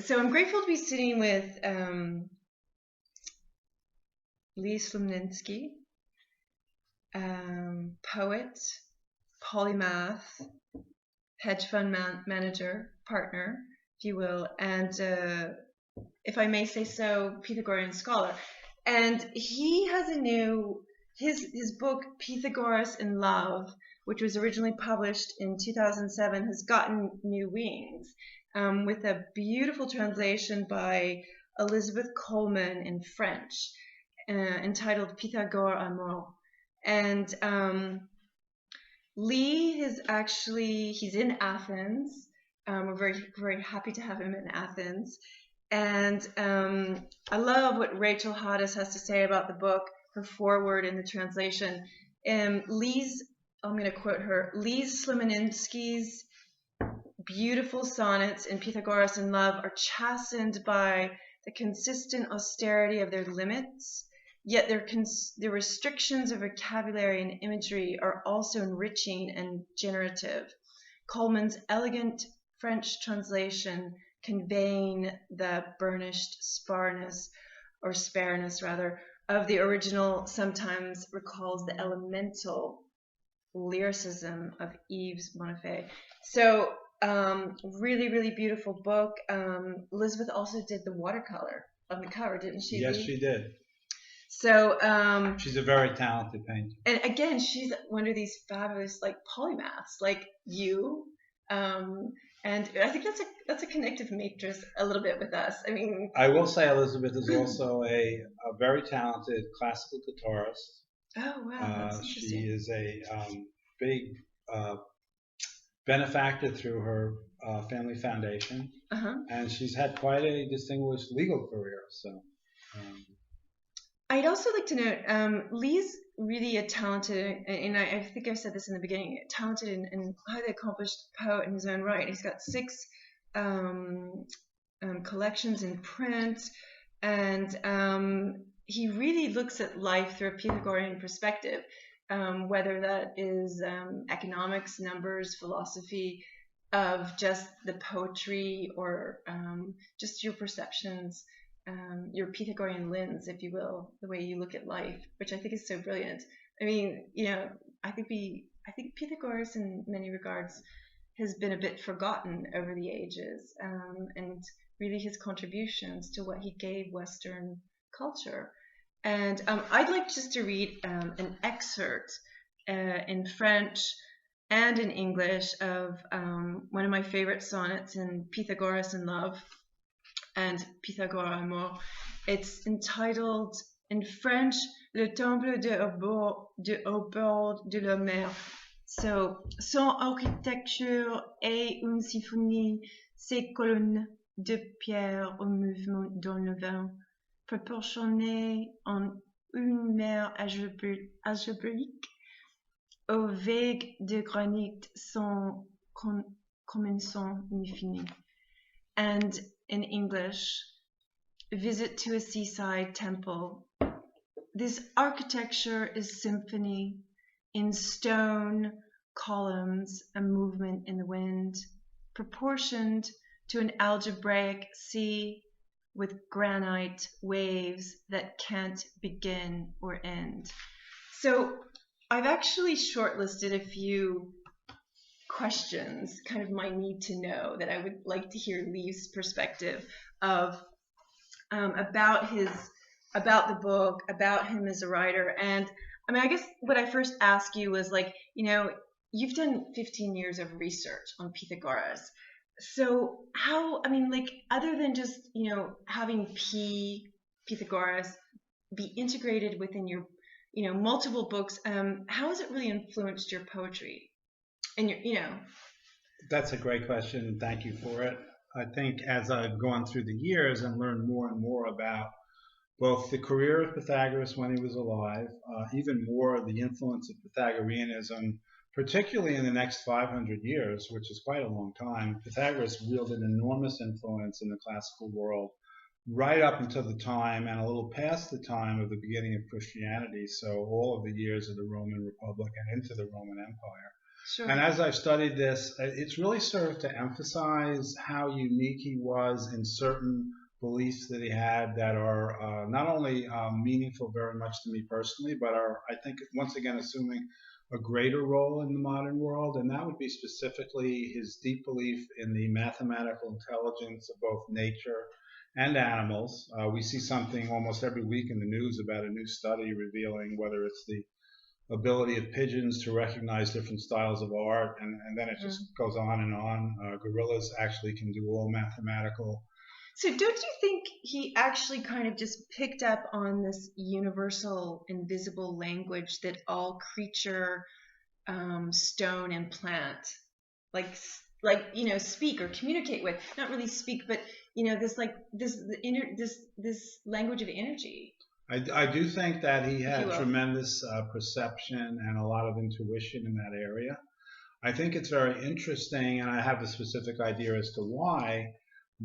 So I'm grateful to be sitting with Slonimsky, poet, polymath, hedge fund manager, partner, if you will, and if I may say so, Pythagorean scholar. And he has a new, his book, Pythagoras in Love, which was originally published in 2007, has gotten new wings, with a beautiful translation by Elizabeth Coleman in French, entitled Pythagore Amoureux. And Lee is actually, he's in Athens. We're very, very happy to have him in Athens. And I love what Rachel Hadas has to say about the book, her foreword in the translation. Lee's, I'm going to quote her, Lee's Slonimsky's beautiful sonnets in Pythagoras in Love are chastened by the consistent austerity of their limits, yet their restrictions of vocabulary and imagery are also enriching and generative. Coleman's elegant French translation conveying the burnished spareness of the original sometimes recalls the elemental lyricism of Yves Bonhoeffer. So really, really beautiful book. Elizabeth also did the watercolor on the cover, didn't she? Yes, she did. So she's a very talented painter. And again, she's one of these fabulous polymaths like you. And I think that's a connective matrix a little bit with us. I mean, I will say Elizabeth is also a very talented classical guitarist. Oh wow, that's interesting. She is a big benefactor through her family foundation, and she's had quite a distinguished legal career. So, I'd also like to note, Lee's really a talented, and I think I said this in the beginning, talented and highly accomplished poet in his own right. He's got 6 collections in print, and he really looks at life through a Pythagorean perspective, whether that is economics, numbers, philosophy, of just the poetry, or just your perceptions. Your Pythagorean lens, if you will, the way you look at life, which I think is so brilliant. I mean, I think Pythagoras in many regards has been a bit forgotten over the ages, and really his contributions to what he gave Western culture. And I'd like just to read an excerpt in French and in English of one of my favorite sonnets in Pythagoras in Love and Pythagore Amoureux. It's entitled in French Le Temple au bord de la mer. So, son architecture est une symphonie, ses colonnes de pierre au mouvement dans le vent, proportionnées en une mer algébrique, aux vagues de granit sans commencement infini. And in English, visit to a seaside temple. This architecture is symphony in stone, columns, a movement in the wind, proportioned to an algebraic sea with granite waves that can't begin or end. So I've actually shortlisted a few questions, kind of my need to know, that I would like to hear Lee's perspective of about the book, about him as a writer. And I mean, I guess what I first ask you was you've done 15 years of research on Pythagoras. So how, I mean, other than just, having Pythagoras be integrated within your, multiple books, how has it really influenced your poetry? And That's a great question. Thank you for it. I think as I've gone through the years and learned more and more about both the career of Pythagoras when he was alive, even more the influence of Pythagoreanism, particularly in the next 500 years, which is quite a long time. Pythagoras wielded enormous influence in the classical world right up until the time and a little past the time of the beginning of Christianity, so all of the years of the Roman Republic and into the Roman Empire. Sure. And as I've studied this, it's really served to emphasize how unique he was in certain beliefs that he had that are not only meaningful very much to me personally, but are, I think, once again, assuming a greater role in the modern world. And that would be specifically his deep belief in the mathematical intelligence of both nature and animals. We see something almost every week in the news about a new study revealing whether it's the ability of pigeons to recognize different styles of art, and then it just goes on and on. Gorillas actually can do all mathematical. So don't you think he actually kind of just picked up on this universal invisible language that all creature, stone and plant, like speak or communicate with? Not really speak, but this language of energy. I do think that he had tremendous perception and a lot of intuition in that area. I think it's very interesting, and I have a specific idea as to why,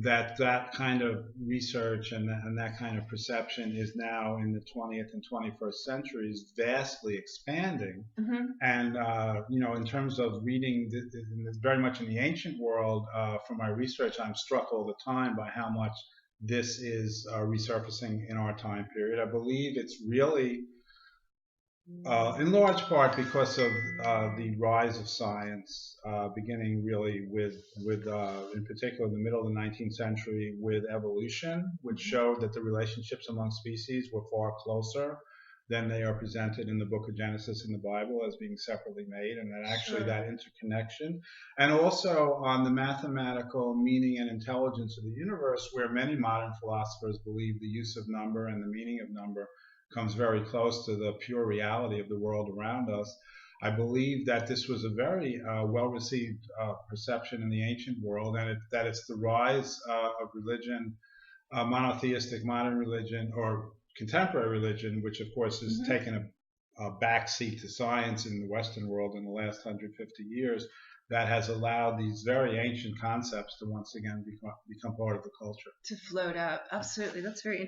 that kind of research and that kind of perception is now in the 20th and 21st centuries vastly expanding. And, in terms of reading very much in the ancient world, from my research, I'm struck all the time by how much this is resurfacing in our time period. I believe it's really in large part because of the rise of science, beginning really with in particular the middle of the 19th century with evolution, which showed that the relationships among species were far closer than they are presented in the book of Genesis in the Bible as being separately made, and that actually that interconnection, and also on the mathematical meaning and intelligence of the universe, where many modern philosophers believe the use of number and the meaning of number comes very close to the pure reality of the world around us. I believe that this was a very well-received perception in the ancient world, and that it's the rise of religion, monotheistic modern religion, or contemporary religion, which of course has taken a backseat to science in the Western world in the last 150 years, that has allowed these very ancient concepts to once again become part of the culture. To float out. Absolutely. That's very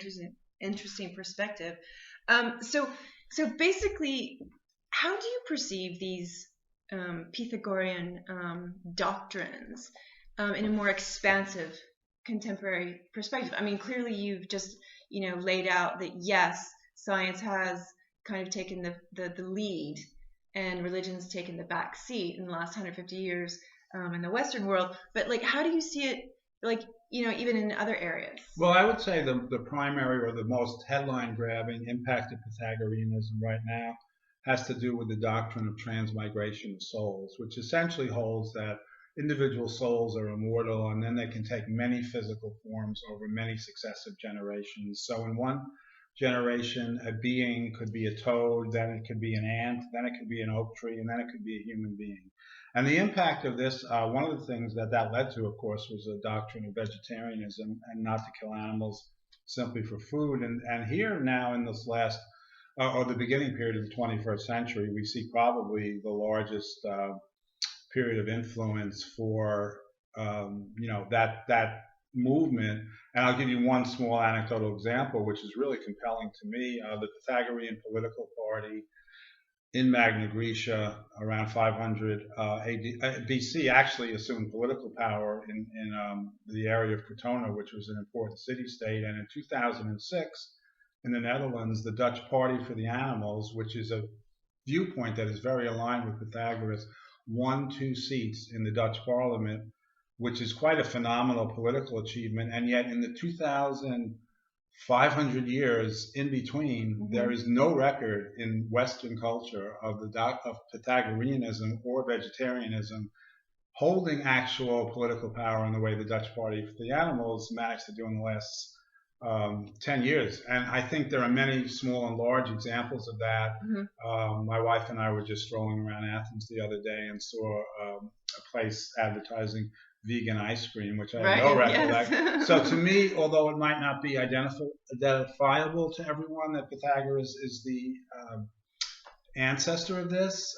interesting perspective. So basically, how do you perceive these Pythagorean doctrines in a more expansive contemporary perspective? I mean, clearly you've just laid out that yes, science has kind of taken the lead and religion's taken the back seat in the last 150 years in the Western world. But how do you see it, even in other areas? Well, I would say the primary or the most headline-grabbing impact of Pythagoreanism right now has to do with the doctrine of transmigration of souls, which essentially holds that individual souls are immortal, and then they can take many physical forms over many successive generations. So in one generation, a being could be a toad, then it could be an ant, then it could be an oak tree, and then it could be a human being. And the impact of this, one of the things that led to, of course, was a doctrine of vegetarianism and not to kill animals simply for food. And here now in this last, or the beginning period of the 21st century, we see probably the largest period of influence for that movement. And I'll give you one small anecdotal example, which is really compelling to me. The Pythagorean political party in Magna Graecia around 500 BC actually assumed political power in the area of Crotona, which was an important city-state. And in 2006, in the Netherlands, the Dutch Party for the Animals, which is a viewpoint that is very aligned with Pythagoras, won 2 seats in the Dutch parliament, which is quite a phenomenal political achievement. And yet in the 2,500 years in between, there is no record in Western culture of Pythagoreanism or vegetarianism holding actual political power in the way the Dutch Party for the Animals managed to do in the last 10 years. And I think there are many small and large examples of that. My wife and I were just strolling around Athens the other day and saw a place advertising vegan ice cream, which I had no recollection. Yes. So to me, although it might not be identifiable to everyone that Pythagoras is the ancestor of this,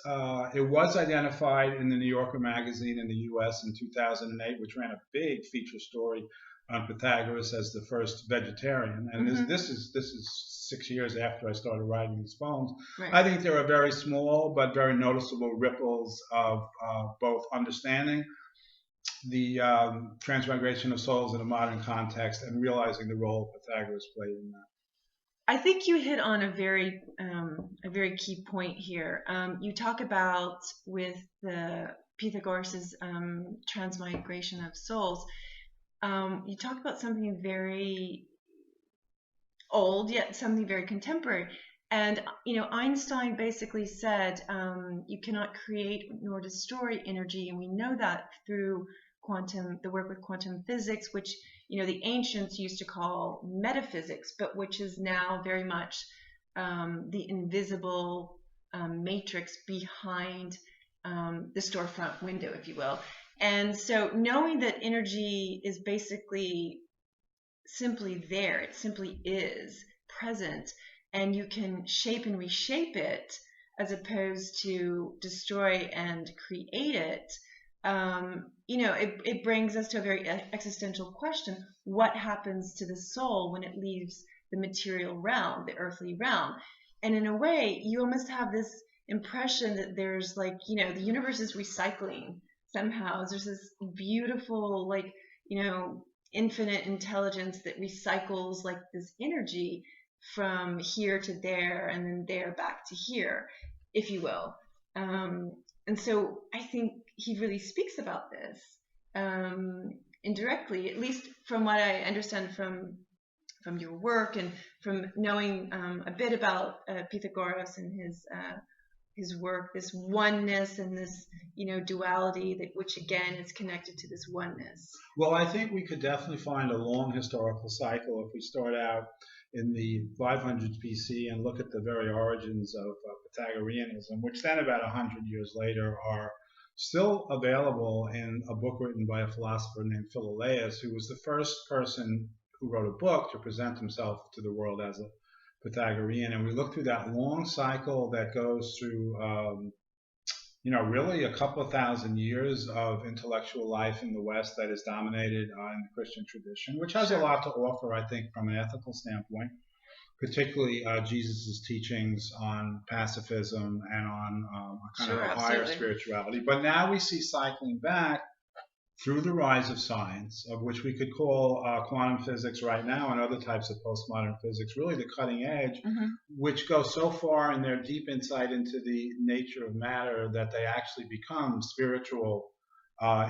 it was identified in the New Yorker magazine in the U.S. in 2008, which ran a big feature story on Pythagoras as the first vegetarian, and this is 6 years after I started writing these poems. Right. I think there are very small but very noticeable ripples of both understanding the transmigration of souls in a modern context and realizing the role Pythagoras played in that. I think you hit on a very key point here. You talk about with the Pythagoras' Transmigration of Souls. You talk about something very old, yet something very contemporary. And Einstein basically said you cannot create nor destroy energy, and we know that through the work with quantum physics, which the ancients used to call metaphysics, but which is now very much the invisible matrix behind the storefront window, if you will. And so knowing that energy is basically simply there, it simply is present, and you can shape and reshape it as opposed to destroy and create it, it brings us to a very existential question. What happens to the soul when it leaves the material realm, the earthly realm? And in a way, you almost have this impression that there's the universe is recycling somehow. There's this beautiful, infinite intelligence that recycles this energy from here to there and then there back to here, if you will. And so I think he really speaks about this indirectly, at least from what I understand from your work and from knowing a bit about Pythagoras and his work, this oneness and this duality which again is connected to this oneness. Well, I think we could definitely find a long historical cycle if we start out in the 500s BC and look at the very origins of Pythagoreanism, which then about 100 years later are still available in a book written by a philosopher named Philolaus, who was the first person who wrote a book to present himself to the world as a Pythagorean. And we look through that long cycle that goes through really a couple of thousand years of intellectual life in the West that is dominated in the Christian tradition, which has a lot to offer, I think, from an ethical standpoint, particularly Jesus' teachings on pacifism and on a kind of a higher spirituality. But now we see cycling back through the rise of science, of which we could call quantum physics right now and other types of postmodern physics, really the cutting edge, which go so far in their deep insight into the nature of matter that they actually become spiritual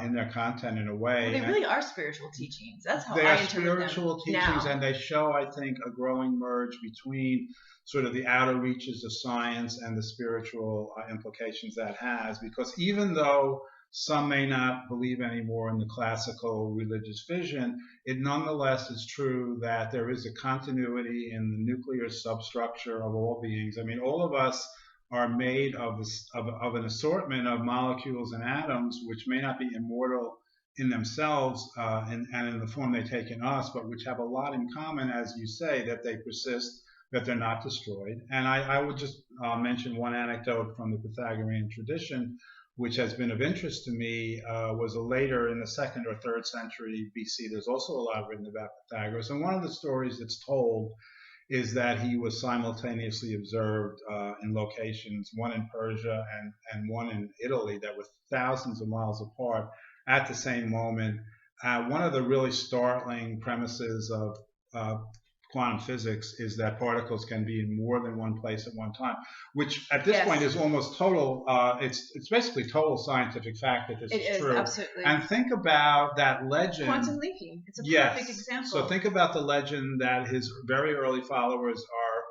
in their content in a way. Well, they really are spiritual teachings. That's how I interpret them. They are spiritual teachings, now. And they show, I think, a growing merge between sort of the outer reaches of science and the spiritual implications that has. Because even though some may not believe anymore in the classical religious vision, it nonetheless is true that there is a continuity in the nuclear substructure of all beings. I mean, all of us are made of an assortment of molecules and atoms which may not be immortal in themselves and in the form they take in us, but which have a lot in common, as you say, that they persist, that they're not destroyed. And I would just mention one anecdote from the Pythagorean tradition, which has been of interest to me, was later in the 2nd or 3rd century BC. There's also a lot written about Pythagoras. And one of the stories that's told is that he was simultaneously observed in locations, one in Persia and one in Italy, that were thousands of miles apart at the same moment. One of the really startling premises of quantum physics is that particles can be in more than one place at one time, which at this point is almost total. It's basically total scientific fact that this is true. Absolutely. And think about that legend. Quantum leaking. It's a perfect example. So think about the legend that his very early followers are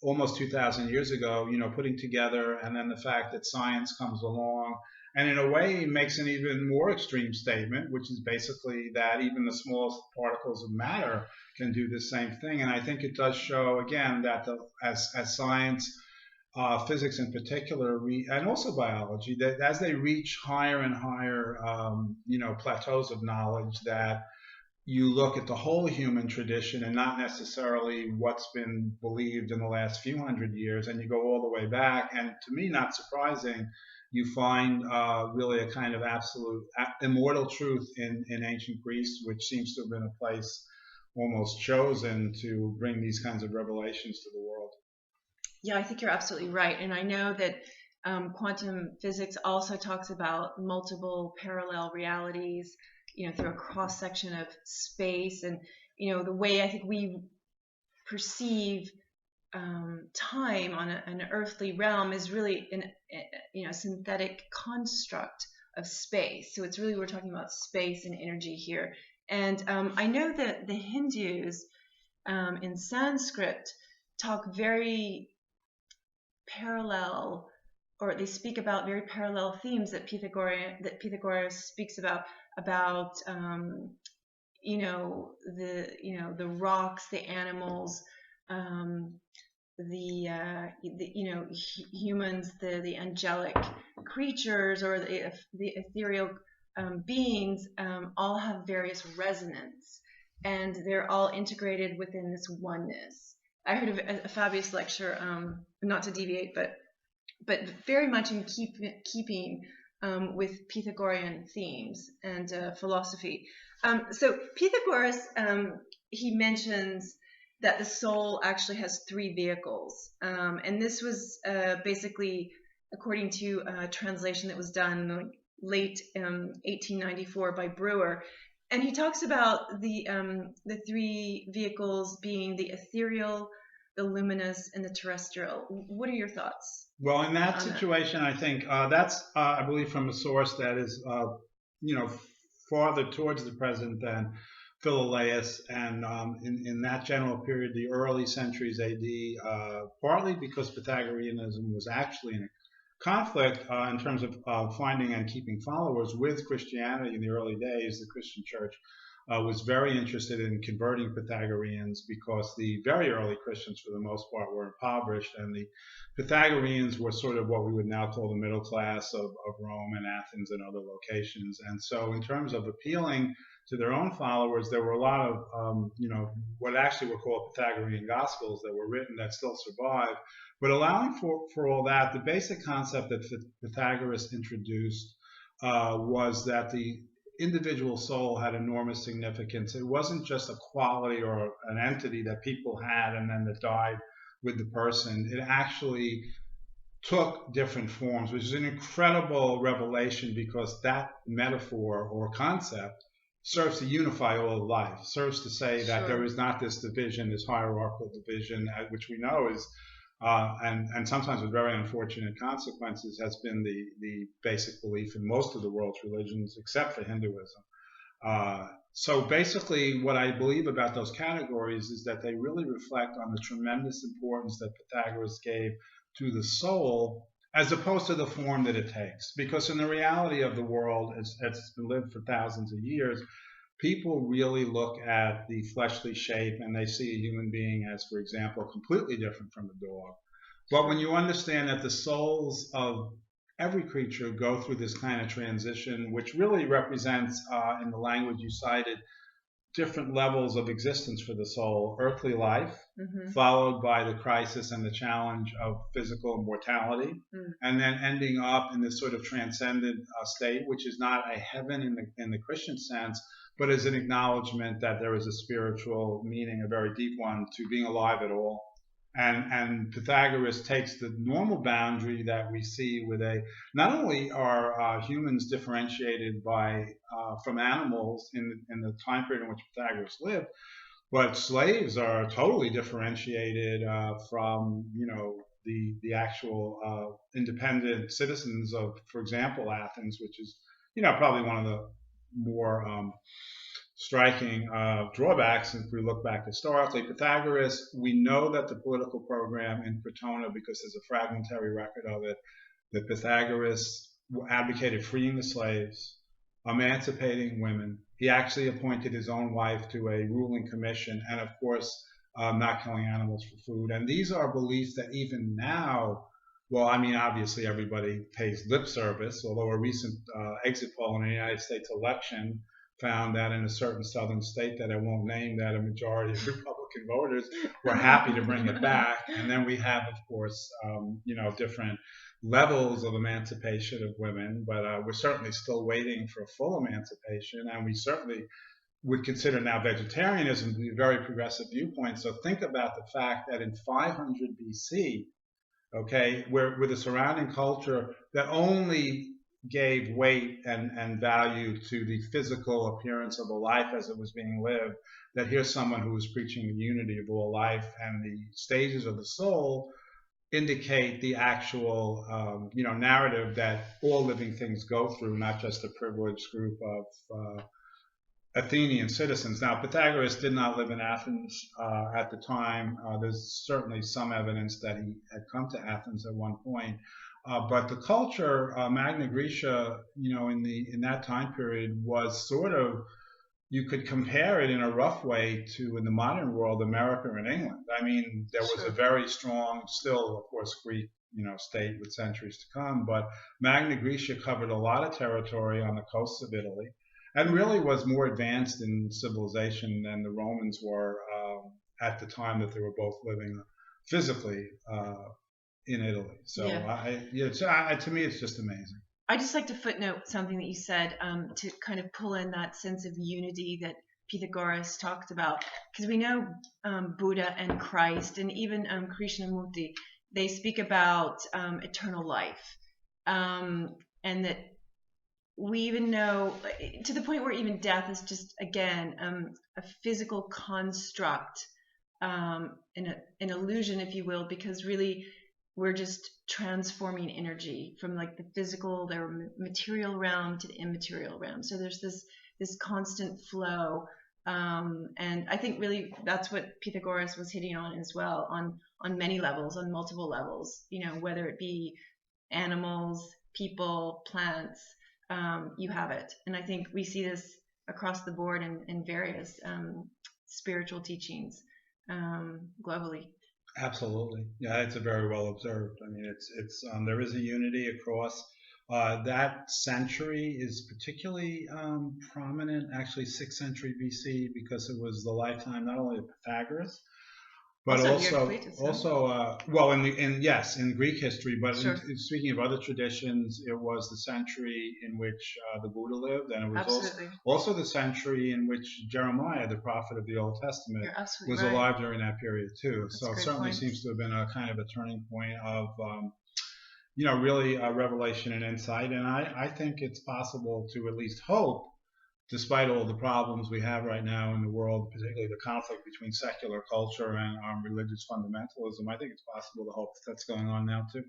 almost 2,000 years ago, putting together, and then the fact that science comes along. And in a way, makes an even more extreme statement, which is basically that even the smallest particles of matter can do the same thing. And I think it does show, again, that as science, physics in particular, and also biology, that as they reach higher and higher, plateaus of knowledge, that you look at the whole human tradition and not necessarily what's been believed in the last few hundred years, and you go all the way back. And to me, not surprising, you find really a kind of absolute immortal truth in ancient Greece, which seems to have been a place almost chosen to bring these kinds of revelations to the world. Yeah, I think you're absolutely right. And I know that quantum physics also talks about multiple parallel realities, through a cross section of space. And, the way I think we perceive time on an earthly realm is really a synthetic construct of space. So it's really, we're talking about space and energy here. And I know that the Hindus in Sanskrit talk very parallel, or they speak about very parallel themes that Pythagoras speaks about the rocks, the animals, humans, the angelic creatures, or the ethereal beings, all have various resonance, and they're all integrated within this oneness. I heard of a fabulous lecture, not to deviate, but very much in keeping with Pythagorean themes and philosophy. So Pythagoras, he mentions that the soul actually has three vehicles, and this was basically according to a translation that was done late 1894 by Brewer. And he talks about the three vehicles being the ethereal, the luminous, and the terrestrial. What are your thoughts? Well, in that situation, I think that's, I believe, from a source that is, farther towards the present than Philolaus, and in that general period, the early centuries AD, partly because Pythagoreanism was actually in a conflict in terms of finding and keeping followers with Christianity in the early days. The Christian church was very interested in converting Pythagoreans because the very early Christians, for the most part, were impoverished, and the Pythagoreans were sort of what we would now call the middle class of Rome and Athens and other locations. And so in terms of appealing to their own followers, there were a lot of, what actually were called Pythagorean Gospels that were written that still survive. But allowing for all that, the basic concept that Pythagoras introduced was that the individual soul had enormous significance. It wasn't just a quality or an entity that people had and then that died with the person. It actually took different forms, which is an incredible revelation, because that metaphor or concept serves to unify all of life, serves to say that there is not this division, this hierarchical division, which we know is and sometimes with very unfortunate consequences, has been the basic belief in most of the world's religions, except for Hinduism. So basically, what I believe about those categories is that they really reflect on the tremendous importance that Pythagoras gave to the soul, as opposed to the form that it takes. Because in the reality of the world, as it's been lived for thousands of years, people really look at the fleshly shape and they see a human being as, for example, completely different from a dog. But when you understand that the souls of every creature go through this kind of transition, which really represents, in the language you cited, different levels of existence for the soul: earthly life, followed by the crisis and the challenge of physical mortality, and then ending up in this sort of transcendent state, which is not a heaven in the Christian sense, but is an acknowledgement that there is a spiritual meaning, a very deep one, to being alive at all. And Pythagoras takes the normal boundary that we see with not only are humans differentiated from animals in the time period in which Pythagoras lived, but slaves are totally differentiated from the actual independent citizens of, for example, Athens, which is probably one of the more striking drawbacks if we look back historically. Pythagoras, we know that the political program in Crotona, because there's a fragmentary record of it, that Pythagoras advocated freeing the slaves, emancipating women. He actually appointed his own wife to a ruling commission, and of course, not killing animals for food. And these are beliefs that even now, well, I mean, obviously everybody pays lip service, although a recent exit poll in the United States election found that in a certain southern state that I won't name, that a majority of Republican voters were happy to bring it back. And then we have, of course, different levels of emancipation of women, but we're certainly still waiting for full emancipation, and we certainly would consider now vegetarianism to be a very progressive viewpoint. So think about the fact that in 500 BC, okay, where with the surrounding culture that only gave weight and value to the physical appearance of a life as it was being lived, that here's someone who was preaching the unity of all life, and the stages of the soul indicate the actual narrative that all living things go through, not just a privileged group of Athenian citizens. Now, Pythagoras did not live in Athens at the time. There's certainly some evidence that he had come to Athens at one point. But the culture, Magna Graecia, in that time period, was sort of, you could compare it in a rough way to, in the modern world, America and England. I mean, there was a very strong, still, of course, Greek, state with centuries to come, but Magna Graecia covered a lot of territory on the coasts of Italy, and really was more advanced in civilization than the Romans were at the time that they were both living physically in Italy. So, to me, it's just amazing. I just like to footnote something that you said to kind of pull in that sense of unity that Pythagoras talked about, because we know Buddha and Christ and even Krishnamurti, they speak about eternal life, and that we even know, to the point where even death is just, again, a physical construct, an illusion, if you will, because really we're just transforming energy from like the physical, the material realm to the immaterial realm. So there's this constant flow, and I think really that's what Pythagoras was hitting on as well, on many levels, on multiple levels. Whether it be animals, people, plants. You have it. And I think we see this across the board in various spiritual teachings globally. Absolutely. Yeah, it's a very well observed. I mean, it's there is a unity across. That century is particularly prominent, actually 6th century BC, because it was the lifetime not only of Pythagoras, but in Greek history, but speaking of other traditions, it was the century in which the Buddha lived, and it was also the century in which Jeremiah, the prophet of the Old Testament, was alive during that period too. So it certainly seems to have been a kind of a turning point of, really a revelation and insight. And I think it's possible to at least hope, despite all the problems we have right now in the world, particularly the conflict between secular culture and religious fundamentalism, I think it's possible to hope that's going on now too.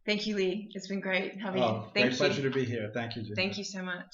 Thank you, Lee. It's been great having you. Great pleasure to be here. Thank you, Jim. Thank you so much.